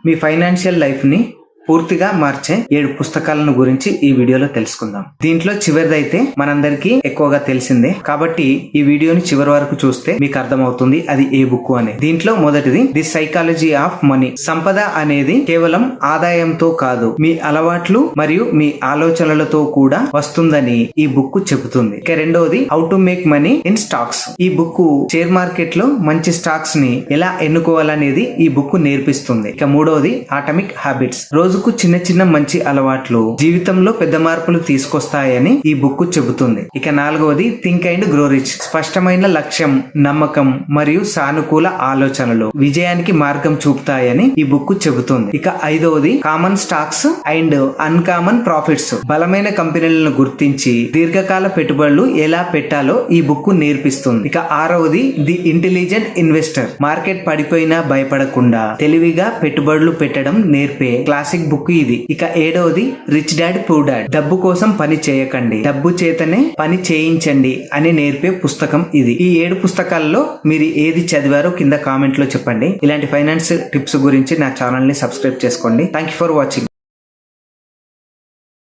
మీ financial life ని పూర్తిగా మార్చే 7 పుస్తకాలను గురించి ఈ వీడియోలో తెలుసుకుందాం. దీంట్లో చివరిదైతే మనందరికీ ఎక్కువగా తెలిసిందే కాబట్టి ఈ వీడియోని చివరి వరకు చూస్తే మీకు అర్థమవుతుంది అది ఏ బుక్ అని. దీంట్లో మొదటిది ది సైకాలజీ ఆఫ్ మనీ. సంపద అనేది కేవలం ఆదాయంతో కాదు, మీ అలవాట్లు మరియు మీ ఆలోచనలతో కూడా వస్తుందని ఈ బుక్ చెబుతుంది. ఇక రెండవది how to make money in stocks. ఈ బుక్ షేర్ మార్కెట్ లో మంచి స్టాక్స్ ని ఎలా ఎన్నుకోవాలనేది ఈ బుక్ నేర్పిస్తుంది. ఇక మూడవది అటామిక్ హ్యాబిట్స్. రోజుకు చిన్న చిన్న మంచి అలవాట్లు జీవితంలో పెద్ద మార్పులు తీసుకొస్తాయని ఈ బుక్ చెబుతుంది. ఇక నాలుగవది థింక్ అండ్ గ్రో రిచ్. స్పష్టమైన లక్ష్యం, నమ్మకం మరియు సానుకూల ఆలోచనలు విజయానికి మార్గం చూపుతాయని ఈ బుక్ చెబుతుంది. ఇక ఐదవది common stocks and uncommon profits. బలమైన కంపెనీలను గుర్తించి దీర్ఘకాల పెట్టుబడులు ఎలా పెట్టాలో ఈ బుక్ నేర్పిస్తుంది. ఇక ఆరవది ది ఇంటెలిజెంట్ ఇన్వెస్టర్. మార్కెట్ పడిపోయినా భయపడకుండా తెలివిగా పెట్టుబడులు పెట్టడం నేర్పే క్లాసిక్ బుక్ ఇది. ఇక ఏడవది రిచ్ డాడ్ పూర్ డాడ్. డబ్బు కోసం పని చేయకండి, డబ్బు చేతనే పని చేయించండి అని నేర్పే పుస్తకం ఇది. ఈ 7 పుస్తకాల్లో మీరు ఏది చదివారో కింద కామెంట్ లో చెప్పండి. ఇలాంటి ఫైనాన్స్ టిప్స్ గురించి నా ఛానల్ ని సబ్స్క్రైబ్ చేసుకోండి. Thank you for watching.